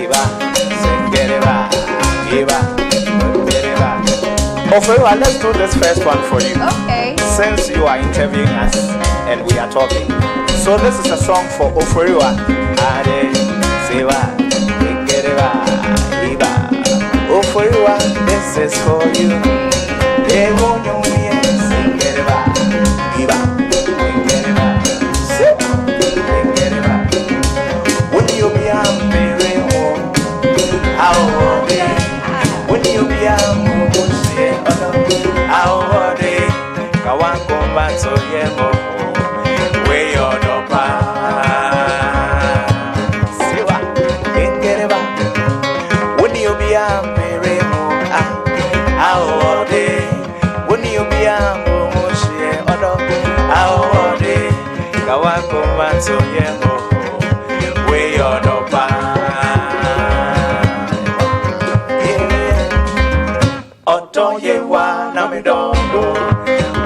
Iba, Sengereba, Iba, Sengereba. Oferiwa, let's do this first one for you. Okay. Since you are interviewing us and we are talking. So this is a song for Oferiwa. Ade, Siwa, Sengereba, Iba. Oferiwa, this is for you. They won't know me, Sengereba, Iba, Sengereba, Siwa, Sengereba. When you be a very home, how are they? When you be a mushi, how are they? Kawakomba so yemo, way your dopa. Siwa, Sengereba. When you be a very home, how are they? When you be a mushi, how are they? Kawakomba so yemo. We are no Otto ye wa na mi dondo.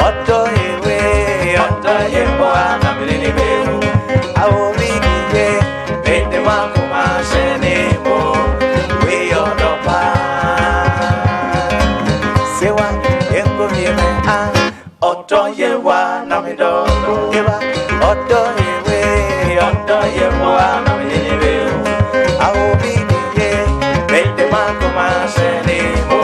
Otto ye we, Otto ye wa na mi ni beu. Awo mi ye, bete ma kuma shene mo. We are no Sewa yengo ye me Otto ye wa na mi dondo. Eva Otto ye we, Otto ye wa na mi ni beu. Awo mi ye, bete ma kuma shene mo.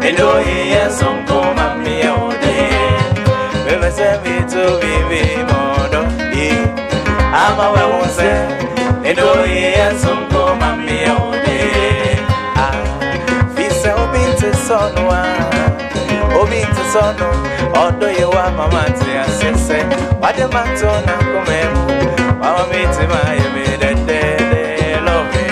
Endo yes on come me all day. We say me to be modo. I'm a well say. Endo yes on come me all day. Visa obinte sonwa. Obinte sono. Odo ye wa mama te asese. Wade matona komemu. Mama me te my me de love me.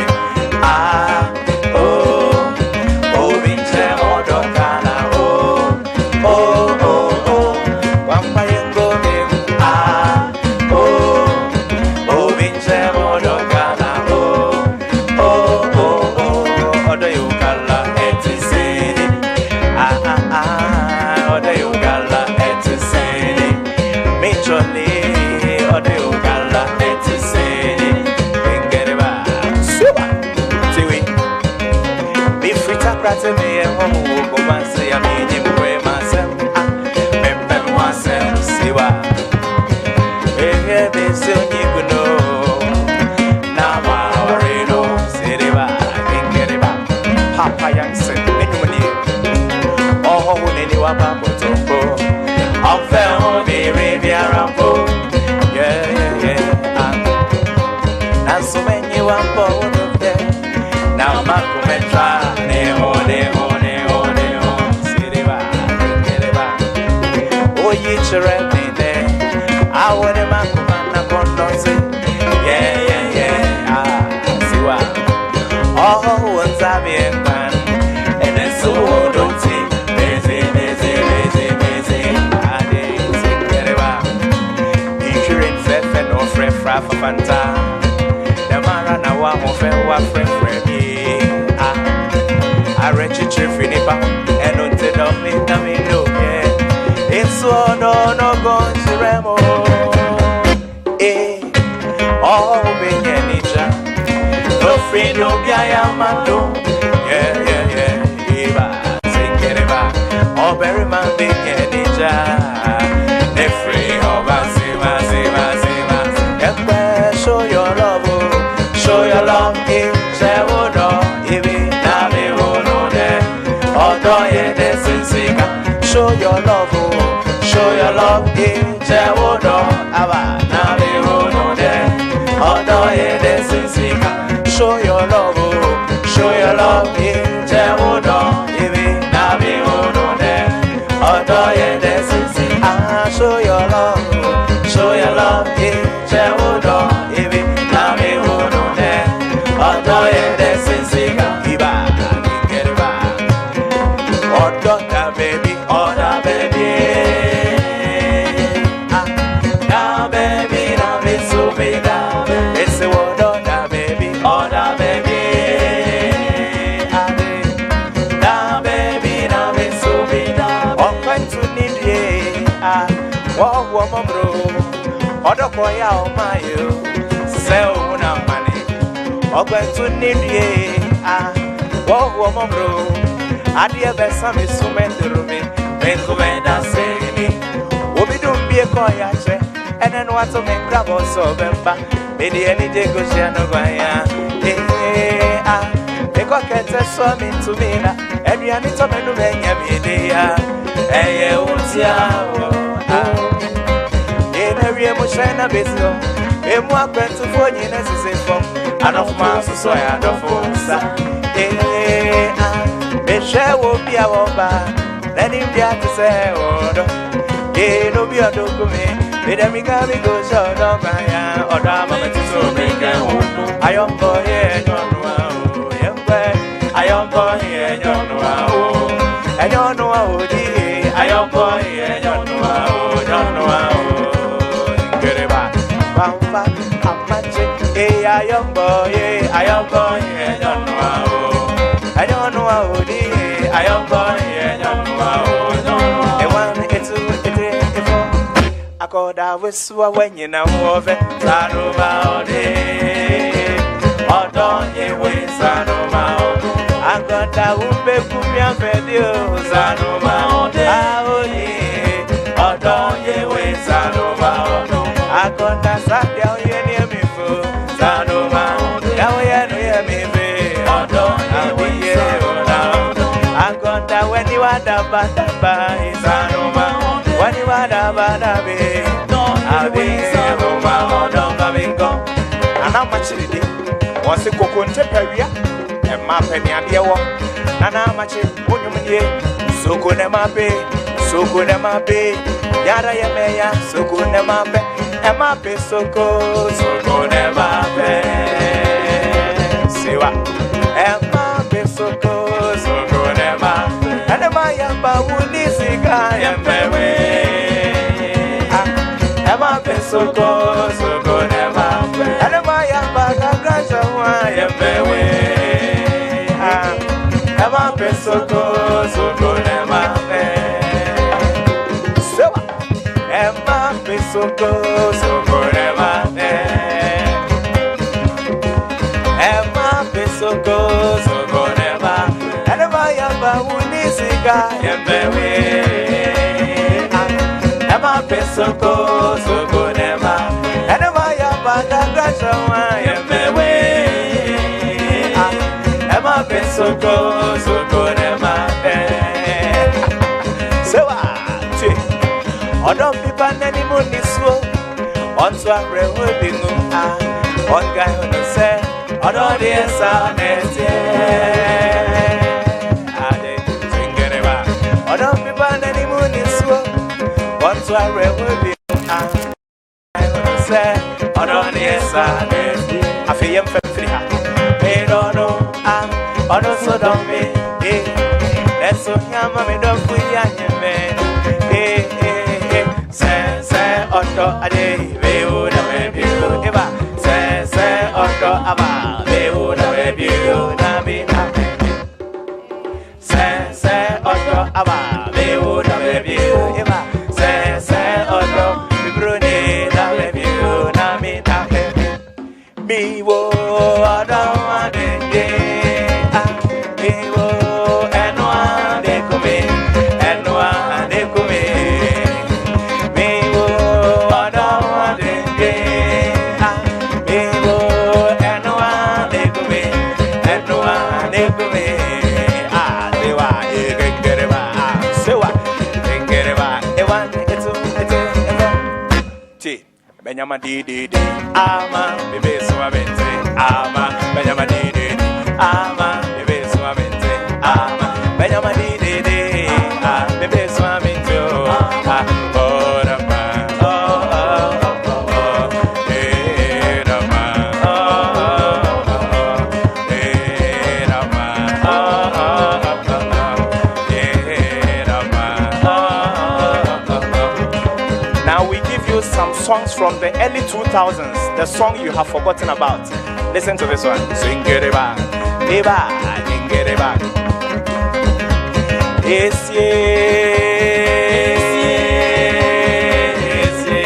Prate me e homo ko manse ya mi di mwe masem membe wasem siwa be se ni kuno na ma orino siriba ingeriba papa yanse enumani oh ho ni wa ba motompo onfe ho bi biarampo yeah and so many wa po no de na ma ko metra I want a man yeah, Siwa. Oh, what's a bien man, and then so don't see, busy. I didn't think if you're in Feff and no friend, Fanta, the man and a one of friend, I reach you, Finipa, and don't tell me, no, it's so no going to Remo. Oh, Benyanica, no friend of Yamado. Yeah, Eva, take it back. Oh, Berryman, Benyanica, the free of us, show your love, in Sevono, even Name, although it is show your love, in Sevono, Ava, Name, although it is show your love, in Sevono, even Name, although it is show your love, in Sevono, even Name, although it is baby, now me so big, it's the one, baby, woman bro. Odo koya o mayo. Se o na mani. Ogbentu nidie. Ah. Wo woman bro. Adie besa mi sumendrumi. Benkumenda seni. Obi dum bie koya che. Enen watu me grab so bemba. Medi eni je go share no gwaya. Ah. Eko kete so mi to me na. Eduani to menu menya mi de ya. Eye utia o. Ene mo shena bezo. Emu akwentu fo nyina sise fom. Anofuma so ya dofo sa. Me share wo bia wo ba. Leni bia to say odo. No be a document. Me dem ga mi go show no ya. Oda mama ti so me ga wo. Ayom boy e no wa o. Yembe. Ayom boy e no wa o. Enyo no wa o di. Ayom boy e no wa o. No wa o. Gereba. Bamba amache. Ayom boy e no wa o. Enyo no wa o di. Ayom boy e no wa o. E wan etu efo. Akoda wesua wenye na wove. Sanuma ode. Odonye we sanuma ode. Akoda umbe kumya fedio. Sanuma ode. Aoni. Odonye we sanuma ode. Akoda sabia oyeni emifu. Sanuma ode. Ya oyeni emifu. Odonye we sanuma ode. Akoda weni wadaba daba. Sanuma ode. Weni wadaba dabe. Nana machidi wasi kokonte peria e mape ni ade wo nana machi onyumye soko ne mape yara ye meya soko ne mape e mape soko ne mape siwa e mape soko ne mape ene mayamba unisika yembewe Ema pesoko soko nema Ema yamba kakaja wa yembewe Ema pesoko soko nema Sewa Ema pesoko soko nema Ema pesoko soko nema Ema yamba unisika yembewe Ema pesoko soko nema Ema yamba kakaja wa yembewe Ema pesoko soko nema Sewa Che Odom pipa neni muniswo Onto amre webingu Onga yono se Odom di esa netie Ade Chingereba Odom pipa neni muniswo Onto amre webingu Say, I don't need I feel him for free. They don't know, I don't so don't be. That's so young, me don't put young man. Say, Otto, a day, they would have you ever. Say, Otto, about they would have you, Nami. Say, Otto, about they would have you ever. Say, Otto, Bruni, me wo adama denge me wo enwa de kume me wo adama denge me wo enwa de kume sewa gengereba ewan etu ti Benyama di ama bebe suavemente ama Benyama di ama bebe suavemente ama Benyama di bebe suavemente orama Now we give you some songs from the early 2000s, the song you have forgotten about. Listen to this one. Sing it back, sing it back. Yes, yes, yes,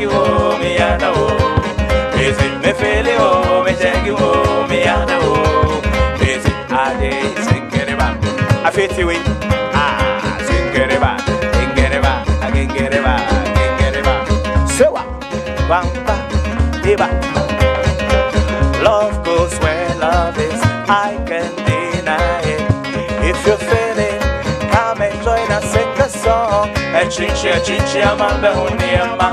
you home, me and oh. Is it me feel you, me take you home, me and oh. Is it I did sing it back? I fit you in. Ah, sing it back, get it back, I can get it back, I can get it back. So what? Bamba, diva. Love goes where love is. I can deny it. If you're feeling, come and join us, sing the song. And chinchia, mamba, uniama.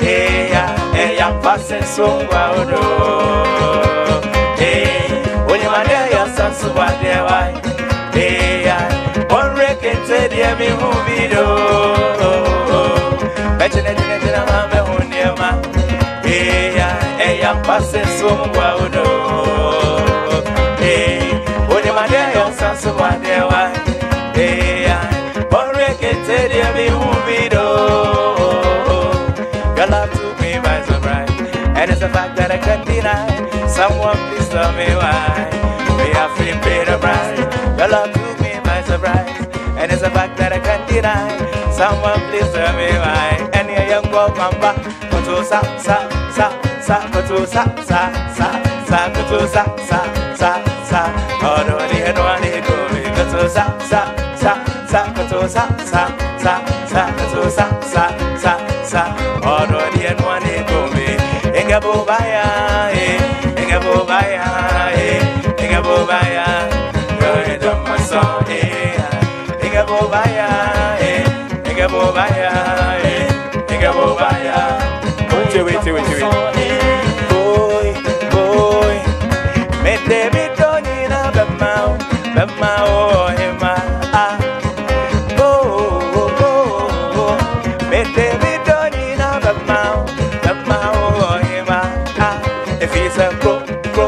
Hey, I'm passing so well. Hey, when you're there, your son's so what they're white. Hey, one record said, yeah, me movie. Mention it in a mamba, uniama. Hey, I'm passing so well. Hey, when you're there, your son's so what they're white. Hey, one record said, yeah, me movie. Your love took me by surprise, and it's a fact that I can't deny. Someone please tell me why we have to pay the price. Your love took me by surprise, and it's a fact that I can't deny. Someone please tell me why. And your young girl come back, go to sa, go to sa, go to sa. Oh, no, they had one, they go to sa, go to sa. Oh, no, they had one, they go me. Inga bobaya, inga bobaya, inga bobaya. You're the my song, inga bobaya, inga bobaya, inga bobaya. Wait. Boy, me David Donina, Bemao, hima. Me David Donina, Bemao, hima. If he's a grow, you go,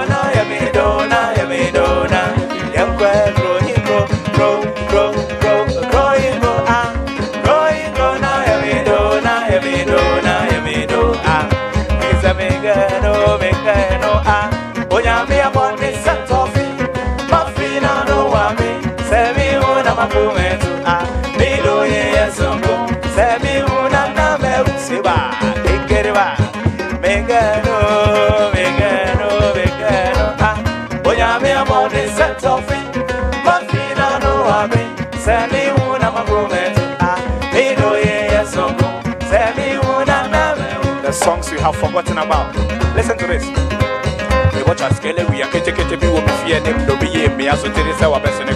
now you me do, young girl, grow, you go, the songs we have forgotten about. Listen to this. We watch our scale, we are getting be with me, and him to be me as well as our best. I'm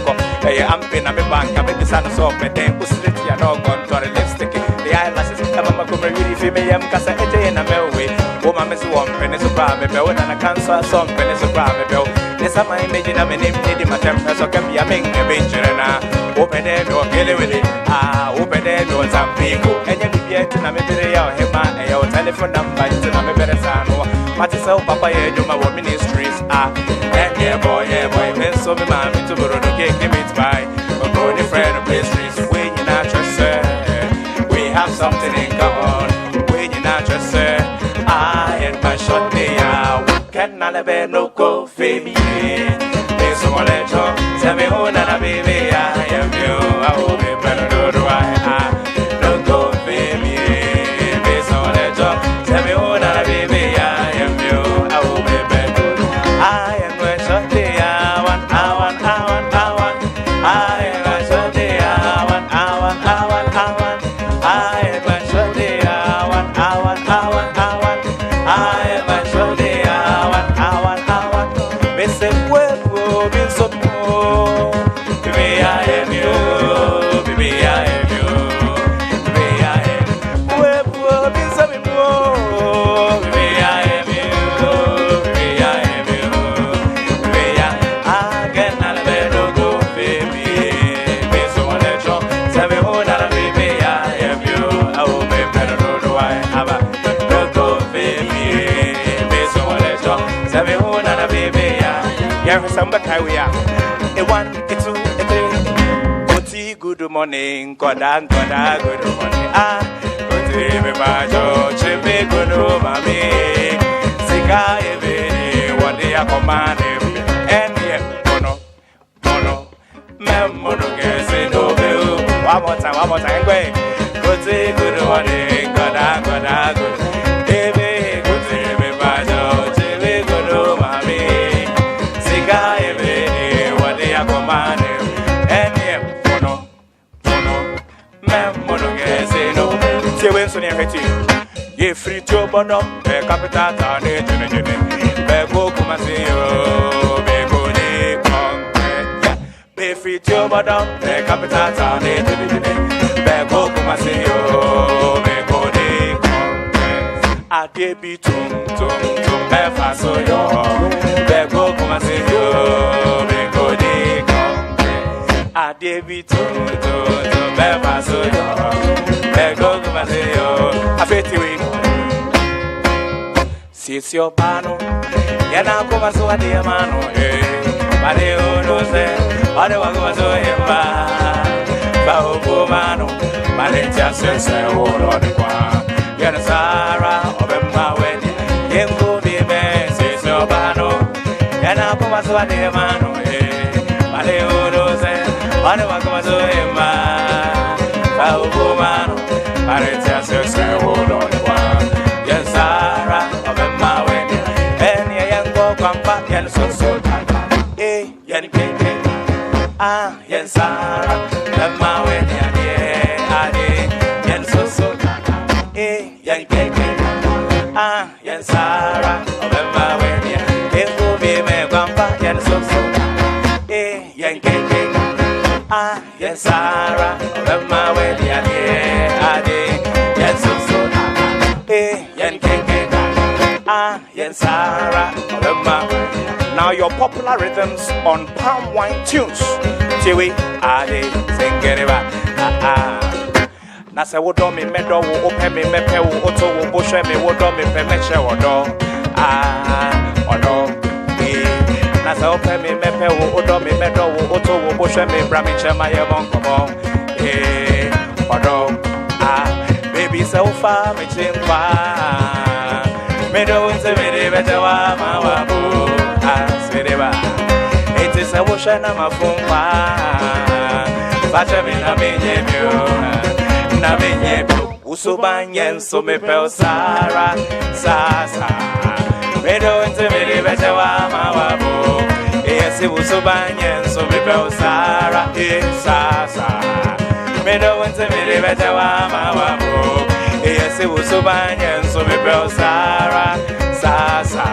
paying a bank, I'm in the sun of soap, and then possibility and all gone to the lipstick. The eyelashes, I'm a really female, because I and I'm away. Woman, Miss One, Penny Soprano, and I cancer, some Penny Soprano. This is my image, I'm in him, my temper, so can be a main adventure. Open them, you're killing with it. Open them, you're some people, and you'll be able to name it. Your telephone number, it's a better son. What is so Papa, you my ministries are. And yeah, boy, Miss so me, mammy, to go to get him it by. But go the friend of pastries, when you're not just sir. We have something in common, when you're not just sir. I and my short day out. Can I have no coffee? There's someone that tell me who not a baby. I am you, I will be better do I. No coffee, there's someone that tell me who not a baby. I am you, I will be better. I am going to day, I want. I am going to day, I want. I am going to day, I want. I am going to day, I want. Mr. Webo, be so more. Baby, I am you. Baby, I am you. Baby, I am Webo, be so more. Baby, I am you. Baby, I am you. Baby, I can not let go, baby. Be so on the job. Tell me who not a baby, I am you. I will be better, do I have a go, baby. Be so on the job. Tell me who not a baby, yeah, some back we are. A 1, a 2, a 3. Good morning, good morning. Good evening, Chippy, good mommy. Sika, what they are commanding. And yet, mono, memono, guess it over. One more time, wait. say good morning, good Ebe good ebe bajo, ebe good mami. Sika ebe what they are commanding. Any mono, mono get no. Say when so near ye free to bono, be capital town, be go come see you, be go de come. Be free to bono, be capital town, be go come see you, be go de come. I did be tum, be fast so yo, be go come see you, be go de come. I did be tum, be fast so yo, be go come see you. I feel you. It's your pano, Yana come so a dear mano, but they all say, I don't want to him, Bao Mano, but they just say, oh, on the one. Yana Sarah, over my wedding, Yembo be best, it's your pano, Yana come so a dear mano, but they all say, I don't want to him, Bao Mano, but they just say, oh, on the one. Yes, Sarah. Yen so yen ken ah yen Sarah the mawe ade yen so yen ken ah yen Sarah the mawe go be me kwampa yen so yen ken ah yen Sarah the mawe ade yen so yen ken ah yen Sarah the mawe. Now your popular rhythms on palm wine tunes. Chewy, ade, sing it back. Nasa would me meadow, open me mepe, auto, bush me would me pemeche or do. Or no. Nasa open me mepe, would me meadow, auto, bush me bramicha, my bonko. Or do. Baby, so far, me chimpa. Meadow into me, better, my wabu. It is a ocean of my phone. But I'm in a minute, Namin, Usubanyan, so me pel Sarah, Sasa. Meadow into me, better, my wabu. Yes, it was Usubanyan, so me pel Sarah, Sasa. Meadow into me, better, my wabu. Yes, it was Usubanyan, so me pel Sarah, Sasa.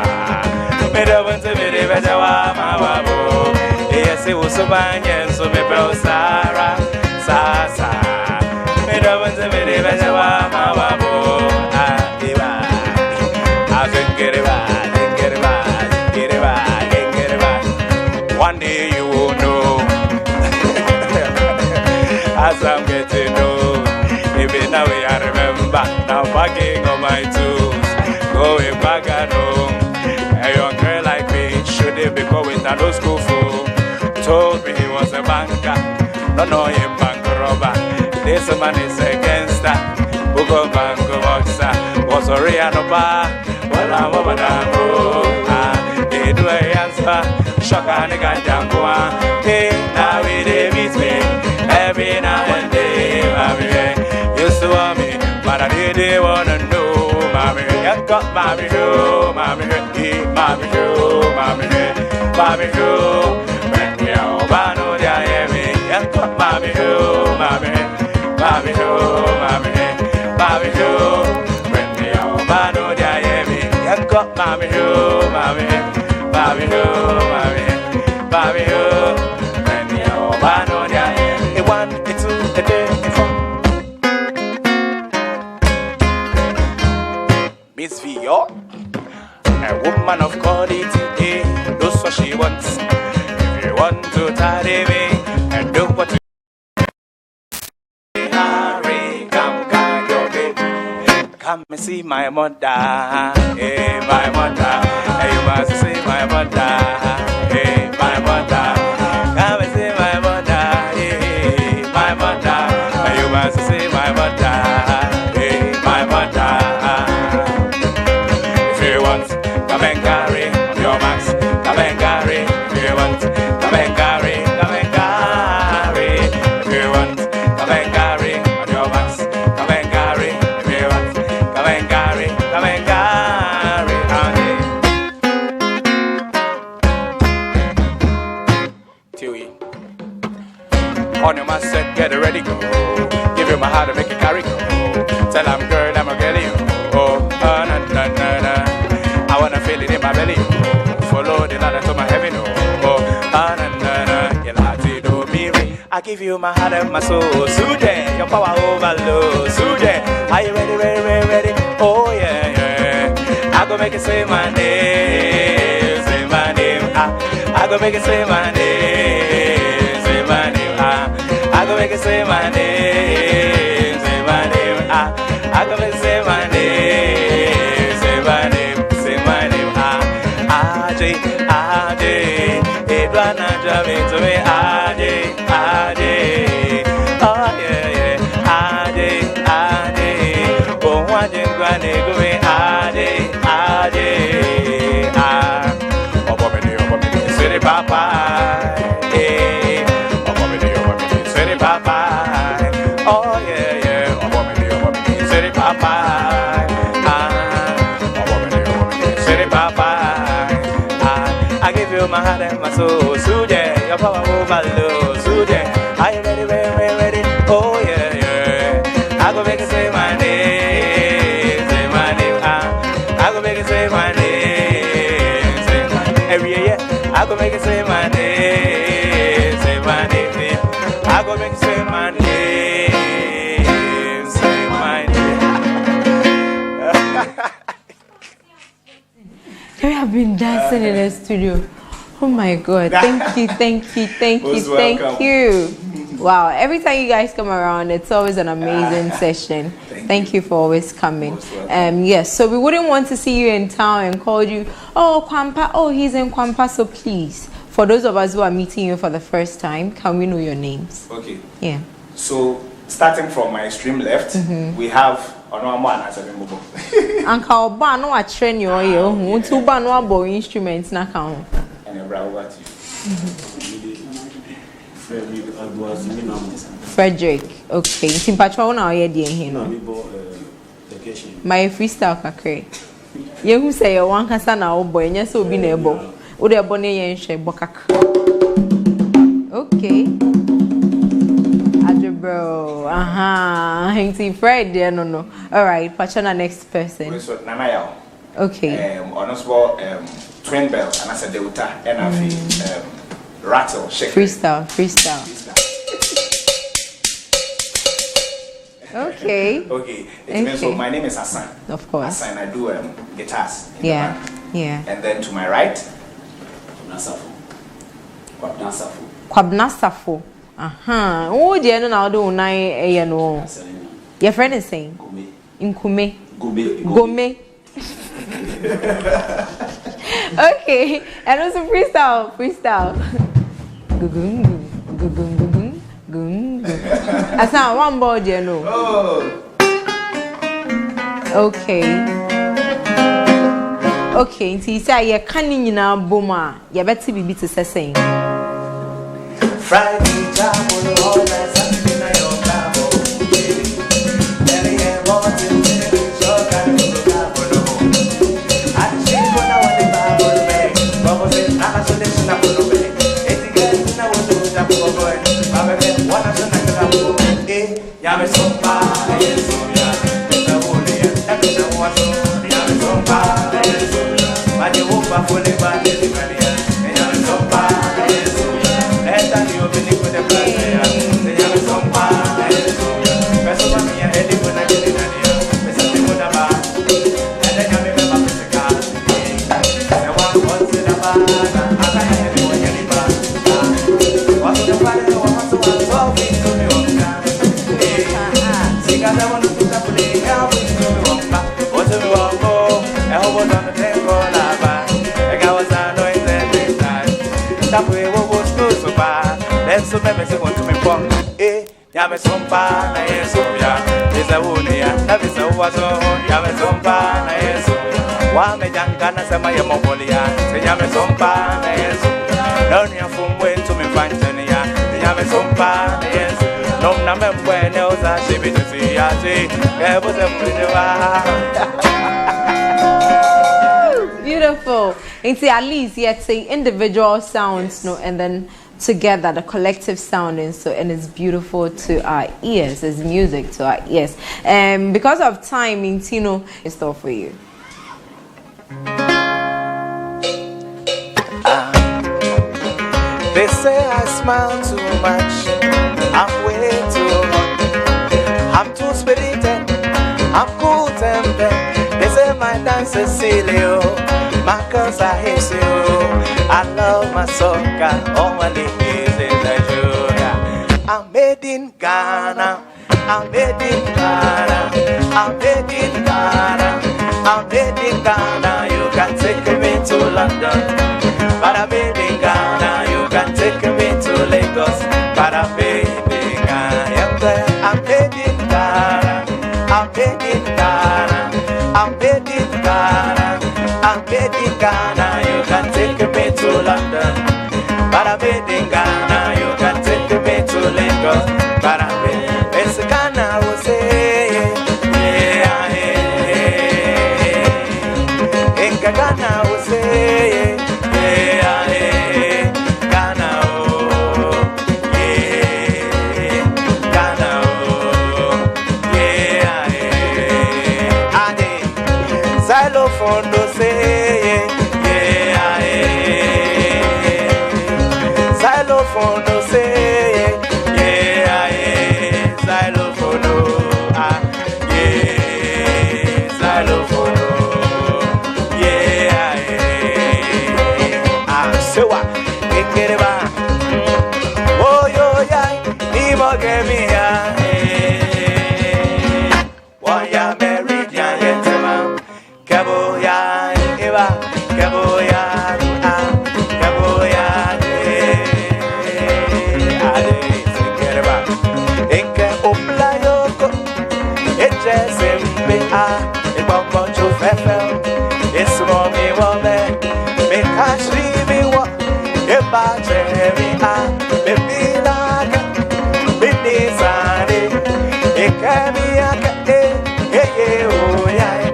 Meadow into me, better, my wabu. Yes, it was Usubanyan, so me pel Sarah, Sasa. Meadow into me, better, my wabu. I can get it back, get it back, get it back, get it back. One day you will know. As I'm getting old, even now I remember. Now packing on my tools, going back at home. A young girl like me shouldn't be going to no school for. Told me he was a banker, no him bank robber. This man is a gangster, who go bank boxer. Was a real bar, well I'm over the they do a answer, shock and a ganjangua. Hey, now we meet me every now and then. Mommy, you saw me, but I didn't want to know. Mommy, you got mommy, who, mommy, mommy, who, mommy, mommy, who. When you bano dia yemi, you got mommy, who, mommy, mommy, who, mommy, mommy, who. When you bano dia yemi, you got mommy, who, mommy, mommy, who, mommy, mommy, who. When you bano dia yemi, a 1, a 2, a 3, a 4. Miss Vio, a woman of quality, knows what she wants. If you want to tidy me and do what you hurry, come, your baby. Come and see my mother, hey, my mother. Hey, you must see my mother, hey, my mother. Come and see my mother, hey, my mother. Hey, you must see my mother, hey, my mother. Come and carry your max, come and carry if you want, come and carry, if you want, come and carry on your max, come and carry, come and carry, come and carry, Tui. On your mask set, get ready, go. Give you my heart to make it carry, go. Tell I'm girl, I'm a girl, you. Oh, na na na na. I wanna feel it in my belly, follow the ladder to my heaven, oh, na na na. You like to do me, I give you my heart and my soul, Suje, your power overload, Suje. Are you ready, ready, ready, ready? Oh yeah, yeah. I go make it say my name, say my name. I go make it say my name, say my name. I go make it say my name, say my name. I go make it say my name, say my name, say my name. Aje, Aje, Edwana jamming to me, Aje, Aje. Oh yeah, yeah, Aje, Aje. Oh, watching granny go me, Aje, Aje. Oh, Bobby, city papa. Eh, oh, Bobby, city papa. Oh yeah, yeah, oh, Bobby, city papa. Oh, Bobby, city papa. I give you my heart and my soul, Suje, your power overload, Suje. Are you ready, ready, ready, ready? Oh yeah, yeah. I go make it say my name, say my name. I go make it say my name, say my name. Every year, I go make it say my name, say my name. I go make it say my name, say my name. We have been dancing in the studio. Oh my God. Thank you, thank you, thank you, thank you. Wow, every time you guys come around, it's always an amazing session. Thank you for always coming. Yes, so we wouldn't want to see you in town and call you, oh, Kwampa, oh, he's in Kwampa, so please, for those of us who are meeting you for the first time, can we know your names? Okay. Yeah. So, starting from my extreme left, we have Anka oba no a train you hu tu ba no abo instruments na ka ho. Frederick. Okay. Simpatwa na oye de hin no. My freestyle kakre. Ye hu say you wan kasa na obo enye se obi na ebo. Wo de ebo na ye nhwe bo kakra. Okay. Bro, Hinty Fred, no. All right, Pachana, next person. Okay. Honestly, twin bell, and I said Delta, and I feel rattle, shake. Freestyle. Okay. Okay. It means so. My name is Hassan. Of course. Hassan, I do guitars. Yeah. And then to my right, Kwabna Safo. Oh, dear, no, now do nine no. Your friend is saying Nkume. Gome. Okay, and also freestyle. Gugum. I sound one board, you know. Okay, until you say you're canning in our boma, you better be to say. Friday, Jabble, all that Saturday night on Bravo. Nelly and Martin, so can you Bravo? I see what I want to Bravo, Baba said, I saw this in a photo. It's again, I want to Bravo, boy. Baba said, what I said, I got Yami so far, yes, so yeah. The whole year, everything was so. Yami so far, yes, so yeah. But you won't back for the body, and Yami so far, yes, so yeah. Let you believe with the blood, they have some power, yes, so yeah. Best of me, I had it when I did it, and something with a bar. And then I remember the car. I want to watch the bar, I can't have you when you're bar. What's the party? I want to watch all things to me on time. Because I want to put up the air with me on back. What's the wrong? I hope on the table, I was anointed this time. That way, what was so bad? Then so many say want to me pong. Yame sompa na yeso ya. Is a wunia, that is a wazo. Yame sompa na yeso. Wa me janga na sema ya mobolia. Say yame sompa na yeso. No nya fumwe to me fanchania. Yame sompa na yeso. No na memwe ne oza shibi to see ya. Beautiful. And see, at least yet say individual sounds, no, and then together the collective sounding, so and it's beautiful to our ears. It's music to our ears. Because of time, Intino is all for you. They say I smile too much. I'm way too hot. I'm too spirited. I'm cool tempered. They say my dance is silly. My girls I hate you. I love my soca. All my ladies in the sugar. I'm made in Ghana. I'm made in Ghana. I'm made in Ghana. I'm made in Ghana. You can take me to London, but I'm made in Ghana. You can take me to Lagos, but I'm made in Ghana. I'm made in Ghana. I'm made in Ghana. I'm made in Ghana. I'm made in Ghana. You can take me to London, but I'm made in Ghana. You can take me to Lagos, but I'm made in Ghana. Will say, yeah, yeah. In Ghana, will say, yeah, yeah. Ghana, oh, yeah. Ghana, oh, yeah, yeah. Ade, xylophone do say, yeah, yeah. Xylophone do say, yeah, yeah. Xylophone, ah, yeah. Xylophone, yeah, yeah. Ah, so what? Get it back. Oh, yo, yeah. Nemo get me, yeah. Why ya married, yeah, yeah, Kabo, yeah, Eva, Kabo, yeah, Kabo, yeah, get it back. Inke Oplayoko, HSMBA, it won't go to Fefel. It's mommy woman, make us leave me what about Jerry, baby, like Bidisani, it can be a oh, yeah,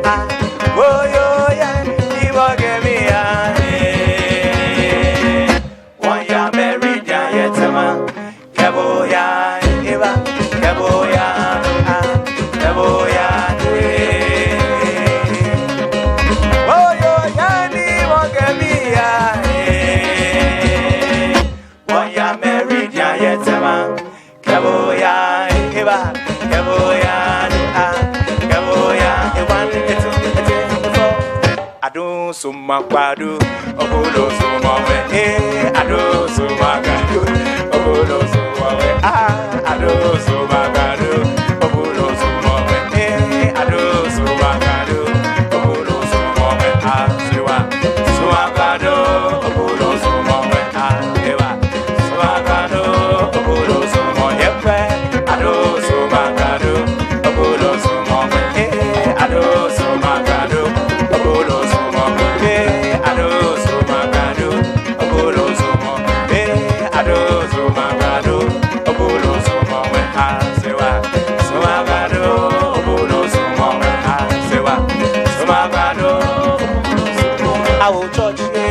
oh, yeah, you will get me one ya married, yeah, Tama, Kaboya, Eva, Kaboya, Kaboya, oh, yeah, you will get me one ya married, yeah, Tama, Kaboya, Eva, Kaboya, Kaboya, Ado suma kwadu, obulo suma we, ado suma gadu, obulo suma we, ado suma gadu, obulo suma we, ado suma gadu, obulo suma we, siwa, suma gadu, obulo suma we, ewa, suma gadu, obulo suma yepe, ado suma gadu, obulo suma we, ado suma gadu, obulo suma we, ado suma gadu, obulo suma we, ado suma gadu, obulo suma we, sewa, suma gadu, obulo suma we, sewa, suma gadu. I will touch me,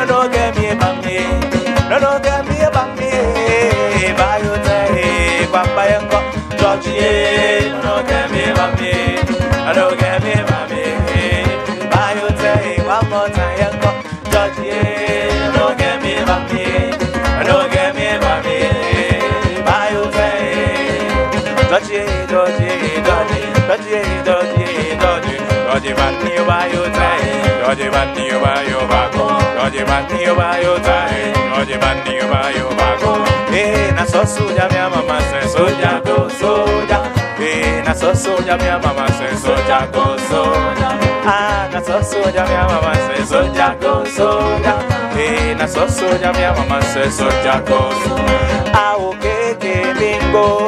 no get me about me, no get me about me, by your day, Papa and God, touch ye, no get me about me, no get me about me, by your day, one more time, and God, touch ye, no get me about me, no get me about me, by your day, touch ye, touch ye, touch ye, touch ye, touch ye, touch ye, touch ye, but you by your day. Dodgy bandi over your bago, dodgy bandi over your tie, dodgy bandi over your bago. Na so soja, my mama says soja go soja. Na so soja, my mama says soja go soja. Na so soja, my mama says soja go soja. Na so soja, my mama says soja go soja. Ah, okay, bingo.